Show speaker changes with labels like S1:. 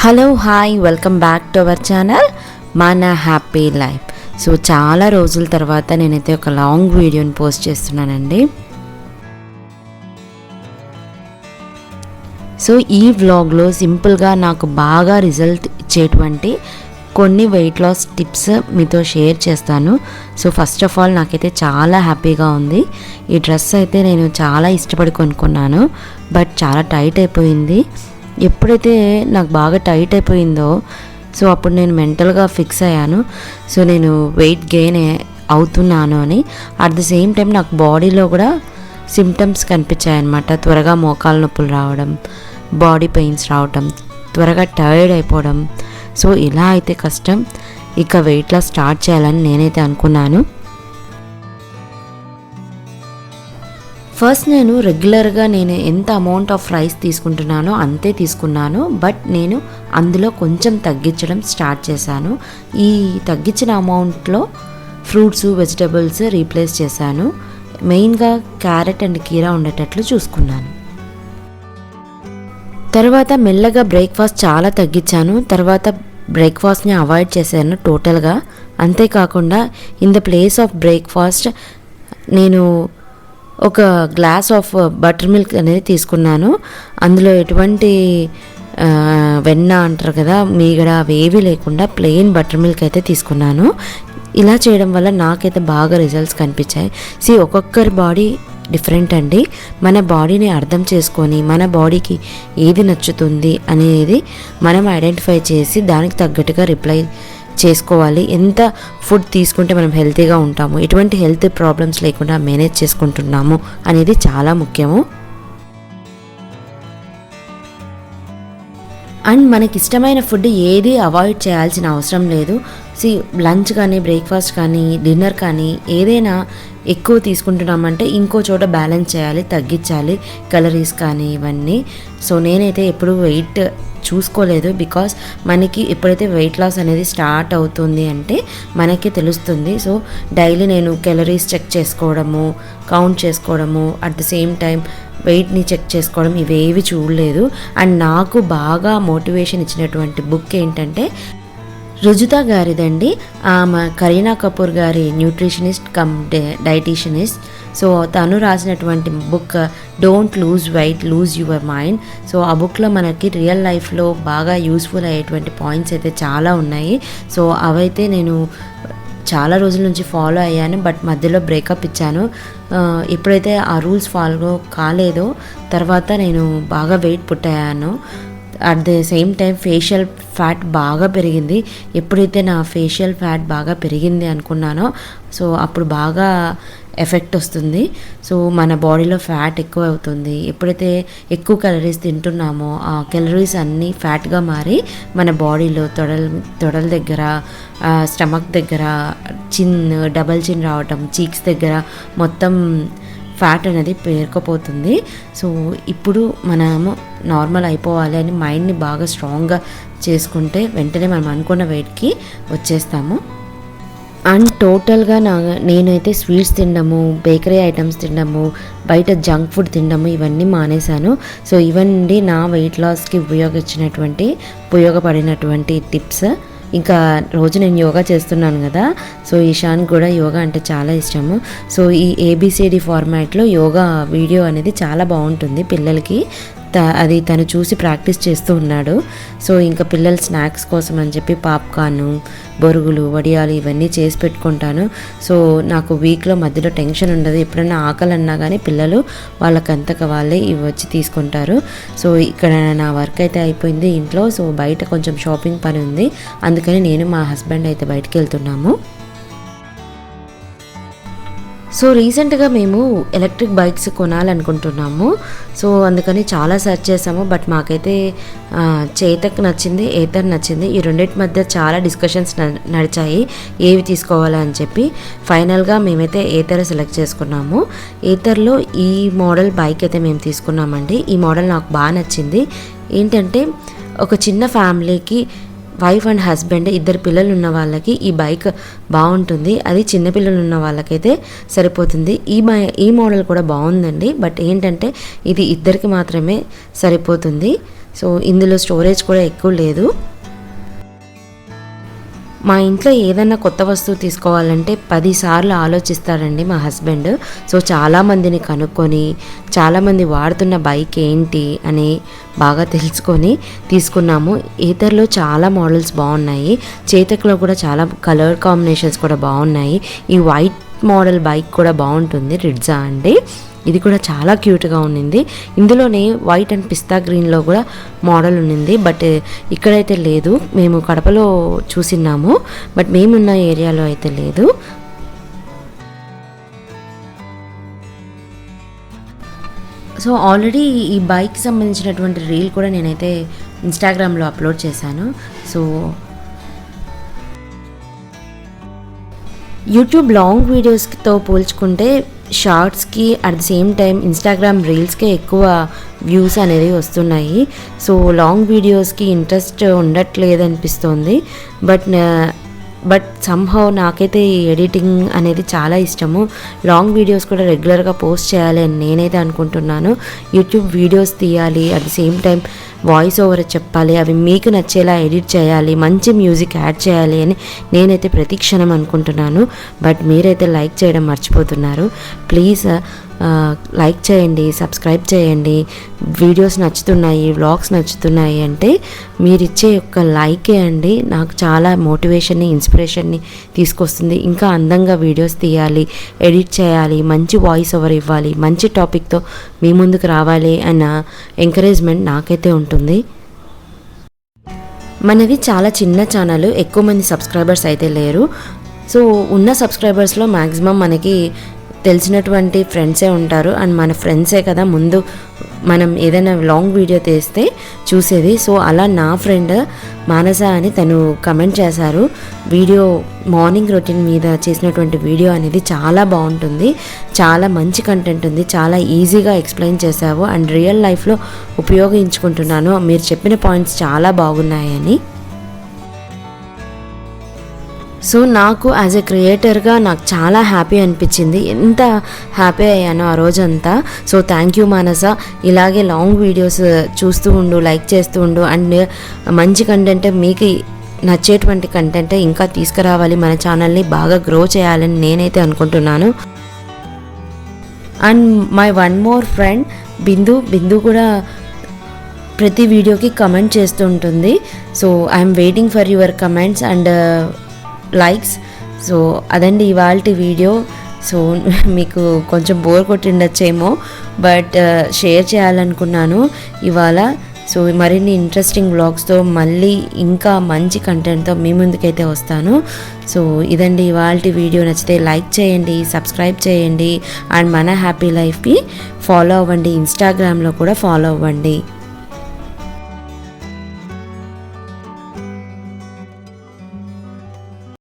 S1: Hello hi welcome back to our channel మన happy life. So చాలా రోజుల తర్వాత నేనైతే ఒక లాంగ్ వీడియోని పోస్ట్ చేస్తున్నానండి. సో ఈ వ్లాగ్లో సింపుల్గా నాకు బాగా రిజల్ట్ ఇచ్చేటువంటి కొన్ని వెయిట్ లాస్ టిప్స్ మీతో షేర్ చేస్తాను. సో ఫస్ట్ ఆఫ్ ఆల్ నాకైతే చాలా హ్యాపీగా ఉంది. ఈ డ్రెస్ అయితే నేను చాలా ఇష్టపడి కొనుక్కున్నాను, బట్ చాలా టైట్ అయిపోయింది. ఎప్పుడైతే నాకు బాగా టైట్ అయిపోయిందో సో అప్పుడు నేను మెంటల్గా ఫిక్స్ అయ్యాను. సో నేను వెయిట్ గెయిన్ అవుతున్నాను అని. అట్ ద సేమ్ టైం నాకు బాడీలో కూడా సిమ్టమ్స్ కనిపించాయన్నమాట. త్వరగా మోకాలు నొప్పులు రావడం, బాడీ పెయిన్స్ రావడం, త్వరగా టైర్డ్ అయిపోవడం. సో ఇలా అయితే కష్టం, ఇక వెయిట్ లాస్ స్టార్ట్ చేయాలని నేనైతే అనుకున్నాను. ఫస్ట్ నేను రెగ్యులర్గా నేను ఎంత అమౌంట్ ఆఫ్ రైస్ తీసుకుంటున్నానో అంతే తీసుకున్నాను, బట్ నేను అందులో కొంచెం తగ్గించడం స్టార్ట్ చేశాను. ఈ తగ్గించిన అమౌంట్లో ఫ్రూట్స్ వెజిటబుల్స్ రీప్లేస్ చేశాను. మెయిన్గా క్యారెట్ అండ్ కీరా ఉండేటట్లు చూసుకున్నాను. తర్వాత మెల్లగా బ్రేక్ఫాస్ట్ చాలా తగ్గించాను. తర్వాత బ్రేక్ఫాస్ట్ని అవాయిడ్ చేశాను టోటల్గా. అంతేకాకుండా in the place of breakfast నేను ఒక గ్లాస్ ఆఫ్ బటర్ మిల్క్ అనేది తీసుకున్నాను. అందులో ఎటువంటి వెన్న అంటారు కదా, మీగడ అవేవి లేకుండా ప్లెయిన్ బటర్ మిల్క్ అయితే తీసుకున్నాను. ఇలా చేయడం వల్ల నాకైతే బాగా రిజల్ట్స్ కనిపించాయి. ఒక్కొక్కరి బాడీ డిఫరెంట్ అండి. మన బాడీని అర్థం చేసుకొని మన బాడీకి ఏది నచ్చుతుంది అనేది మనం ఐడెంటిఫై చేసి దానికి తగ్గట్టుగా రిప్లై చేసుకోవాలి. ఎంత ఫుడ్ తీసుకుంటే మనం హెల్తీగా ఉంటాము, ఎటువంటి హెల్త్ ప్రాబ్లమ్స్ లేకుండా మేనేజ్ చేసుకుంటున్నాము అనేది చాలా ముఖ్యము. అండ్ మనకి ఇష్టమైన ఫుడ్ ఏది అవాయిడ్ చేయాల్సిన అవసరం లేదు. లంచ్ కానీ బ్రేక్ఫాస్ట్ కానీ డిన్నర్ కానీ ఏదైనా ఎక్కువ తీసుకుంటున్నామంటే ఇంకో చోట బ్యాలెన్స్ చేయాలి, తగ్గించాలి కలరీస్ కానీ ఇవన్నీ. సో నేనైతే ఎప్పుడు వెయిట్ చూసుకోలేదు, బికాస్ మనకి ఎప్పుడైతే వెయిట్ లాస్ అనేది స్టార్ట్ అవుతుంది అంటే మనకి తెలుస్తుంది. సో డైలీ నేను క్యాలరీస్ చెక్ చేసుకోవడము, కౌంట్ చేసుకోవడము, అట్ ద సేమ్ టైం వెయిట్ని చెక్ చేసుకోవడం ఇవేవి చూడలేదు. అండ్ నాకు బాగా మోటివేషన్ ఇచ్చినటువంటి బుక్ ఏంటంటే రుజుతా గారిదండి. ఆమె కరీనా కపూర్ గారి న్యూట్రిషనిస్ట్ కమ్ డైటీషనిస్ట్. సో తను రాసినటువంటి book don't lose weight, lose your mind. So ఆ బుక్లో మనకి రియల్ లైఫ్లో బాగా యూస్ఫుల్ అయ్యేటువంటి పాయింట్స్ అయితే చాలా ఉన్నాయి. సో అవైతే నేను చాలా రోజుల నుంచి ఫాలో అయ్యాను, బట్ మధ్యలో బ్రేకప్ ఇచ్చాను. ఎప్పుడైతే ఆ రూల్స్ ఫాలో కాలేదో తర్వాత నేను బాగా వెయిట్ పుట్టయ్యాను. At the same time facial fat బాగా పెరిగింది. ఎప్పుడైతే నా ఫేషియల్ ఫ్యాట్ బాగా పెరిగింది అనుకున్నానో సో అప్పుడు బాగా ఎఫెక్ట్ వస్తుంది. సో మన బాడీలో ఫ్యాట్ ఎక్కువ అవుతుంది. ఎప్పుడైతే ఎక్కువ క్యాలరీస్ తింటున్నామో ఆ క్యాలరీస్ అన్నీ ఫ్యాట్గా మారి మన బాడీలో తొడల దగ్గర, స్టమక్ దగ్గర డబల్ చిన్ రావటం, చీక్స్ దగ్గర మొత్తం ఫ్యాట్ అనేది పేరుకుపోతుంది. సో ఇప్పుడు మనము నార్మల్ అయిపోవాలి అని మైండ్ని బాగా స్ట్రాంగ్గా చేసుకుంటే వెంటనే మనం అనుకున్న వెయిట్కి వచ్చేస్తాము. అండ్ టోటల్గా నేనైతే స్వీట్స్ తినడము, బేకరీ ఐటమ్స్ తినడము, బయట జంక్ ఫుడ్ తినడము ఇవన్నీ మానేశాను. సో ఇవన్నీ నా వెయిట్ లాస్కి ఉపయోగపడినటువంటి టిప్స్. ఇంకా రోజు నేను యోగా చేస్తున్నాను కదా, సో ఈశాన్ కూడా యోగా అంటే చాలా ఇష్టము. సో ఈ ఏబిసిడి ఫార్మాట్లో యోగా వీడియో అనేది చాలా బాగుంటుంది పిల్లలకి. అది తను చూసి ప్రాక్టీస్ చేస్తూ ఉన్నాడు. సో ఇంకా పిల్లల స్నాక్స్ కోసం అని చెప్పి పాప్కార్ను, బొరుగులు, వడియాలు ఇవన్నీ చేసి పెట్టుకుంటాను. సో నాకు వీక్లో మధ్యలో టెన్షన్ ఉండదు. ఎప్పుడైనా ఆకలి అన్నా కానీ పిల్లలు వాళ్ళకంతక వాళ్ళే ఇవి వచ్చి తీసుకుంటారు. సో ఇక్కడ నా వర్క్ అయితే అయిపోయింది ఇంట్లో. సో బయట కొంచెం షాపింగ్ పని ఉంది, అందుకని నేను మా హస్బెండ్ అయితే బయటికి వెళ్తున్నాము. సో రీసెంట్గా మేము ఎలక్ట్రిక్ బైక్స్ కొనాలనుకుంటున్నాము. సో అందుకని చాలా సెర్చ్ చేసాము, బట్ మాకైతే చేతక్ నచ్చింది, ఏతర్ నచ్చింది. ఈ రెండింటి మధ్య చాలా డిస్కషన్స్ నడిచాయి ఏవి తీసుకోవాలని చెప్పి. ఫైనల్గా మేమైతే ఏతర్ సెలెక్ట్ చేసుకున్నాము. ఏతర్లో ఈ మోడల్ బైక్ అయితే మేము తీసుకున్నామండి. ఈ మోడల్ నాకు బాగా నచ్చింది. ఏంటంటే ఒక చిన్న ఫ్యామిలీకి వైఫ్ అండ్ హస్బెండ్ ఇద్దరు పిల్లలు ఉన్న వాళ్ళకి ఈ బైక్ బాగుంటుంది. అది చిన్నపిల్లలు ఉన్న వాళ్ళకైతే సరిపోతుంది. ఈ మోడల్ కూడా బాగుందండి. బట్ ఏంటంటే ఇది ఇద్దరికి మాత్రమే సరిపోతుంది. సో ఇందులో స్టోరేజ్ కూడా ఎక్కువ లేదు. మా ఇంట్లో ఏదైనా కొత్త వస్తువు తీసుకోవాలంటే 10 సార్లు ఆలోచిస్తాడండి మా హస్బెండ్. సో చాలామందిని కనుక్కొని చాలామంది వాడుతున్న బైక్ ఏంటి అని బాగా తెలుసుకొని తీసుకున్నాము. ఏతర్లో చాలా మోడల్స్ బాగున్నాయి. చేతక్లో కూడా చాలా కలర్ కాంబినేషన్స్ కూడా బాగున్నాయి. ఈ వైట్ మోడల్ బైక్ కూడా బాగుంటుంది, రిడ్జా అండి. ఇది కూడా చాలా క్యూట్గా ఉన్నింది. ఇందులోనే వైట్ అండ్ పిస్తా గ్రీన్లో కూడా మోడల్ ఉన్నింది. బట్ ఇక్కడైతే లేదు. మేము కడపలో చూసినాము, బట్ మేమున్న ఏరియాలో అయితే లేదు. సో ఆల్రెడీ ఈ బైక్ సంబంధించినటువంటి రీల్ కూడా నేనైతే ఇన్స్టాగ్రామ్లో అప్లోడ్ చేశాను. సో యూట్యూబ్ లాంగ్ వీడియోస్తో పోల్చుకుంటే షార్ట్స్కి at the same time Instagram రీల్స్కే ఎక్కువ వ్యూస్ అనేది వస్తున్నాయి. సో లాంగ్ వీడియోస్కి ఇంట్రెస్ట్ ఉండట్లేదు అనిపిస్తోంది. బట్ సంహౌ నాకైతే ఈ ఎడిటింగ్ అనేది చాలా ఇష్టము. లాంగ్ వీడియోస్ కూడా రెగ్యులర్గా పోస్ట్ చేయాలి అని నేనైతే అనుకుంటున్నాను. యూట్యూబ్ వీడియోస్ తీయాలి, at the same time voice over చెప్పాలి, అవి మీకు నచ్చేలా ఎడిట్ చేయాలి, మంచి మ్యూజిక్ యాడ్ చేయాలి అని నేనైతే ప్రతి క్షణం అనుకుంటున్నాను. బట్ మీరైతే లైక్ చేయడం మర్చిపోతున్నారు. ప్లీజ్ లైక్ చేయండి, సబ్స్క్రైబ్ చేయండి. వీడియోస్ నచ్చుతున్నాయి, వ్లాగ్స్ నచ్చుతున్నాయి అంటే మీరిచ్చే ఒక లైకే అండి నాకు చాలా మోటివేషన్ని, ఇన్స్పిరేషన్ని తీసుకొస్తుంది. ఇంకా అందంగా వీడియోస్ తీయాలి, ఎడిట్ చేయాలి, మంచి వాయిస్ ఓవర్ ఇవ్వాలి, మంచి టాపిక్తో మీ ముందుకు రావాలి అన్న ఎంకరేజ్మెంట్ నాకైతే ఉంటుంది. మనది చాలా చిన్న ఛానల్, ఎక్కువ మంది సబ్స్క్రైబర్స్ అయితే లేరు. సో ఉన్న సబ్స్క్రైబర్స్లో మ్యాక్సిమం మనకి తెలిసినటువంటి ఫ్రెండ్సే ఉంటారు. అండ్ మన ఫ్రెండ్సే కదా ముందు మనం ఏదైనా లాంగ్ వీడియో తీస్తే చూసేది. సో అలా నా ఫ్రెండ్ మానస అని తను కమెంట్ చేశారు. వీడియో మార్నింగ్ రొటీన్ మీద చేసినటువంటి వీడియో అనేది చాలా బాగుంటుంది, చాలా మంచి కంటెంట్ ఉంది, చాలా ఈజీగా ఎక్స్ప్లెయిన్ చేశావు అండ్ రియల్ లైఫ్లో ఉపయోగించుకుంటున్నాను, మీరు చెప్పిన పాయింట్స్ చాలా బాగున్నాయని. సో నాకు యాజ్ ఎ క్రియేటర్గా నాకు చాలా హ్యాపీ అనిపించింది. ఎంత హ్యాపీ అయ్యానో ఆ రోజంతా. సో థ్యాంక్ యూ మానస. ఇలాగే లాంగ్ వీడియోస్ చూస్తూ ఉండు, లైక్ చేస్తూ ఉండు అండ్ మంచి కంటెంట్, మీకు నచ్చేటువంటి కంటెంట్ ఇంకా తీసుకురావాలి, మన ఛానల్ని బాగా గ్రో చేయాలని నేనైతే అనుకుంటున్నాను. And my one more friend Bindu కూడా ప్రతి వీడియోకి కమెంట్ చేస్తూ ఉంటుంది. So I'm waiting for your comments and likes. So అదండి ఇవాల్టి వీడియో. సో మీకు కొంచెం బోర్ కొట్టిండొచ్చేమో, బట్ షేర్ చేయాలనుకున్నాను ఇవాళ. సో మరిన్ని ఇంట్రెస్టింగ్ వ్లాగ్స్తో మళ్ళీ ఇంకా మంచి కంటెంట్తో మీ ముందుకైతే వస్తాను. సో ఇదండి ఇవాల్టి వీడియో. నచ్చితే లైక్ చేయండి, సబ్స్క్రైబ్ చేయండి అండ్ మన హ్యాపీ లైఫ్కి ఫాలో అవ్వండి. ఇన్స్టాగ్రామ్లో కూడా ఫాలో అవ్వండి.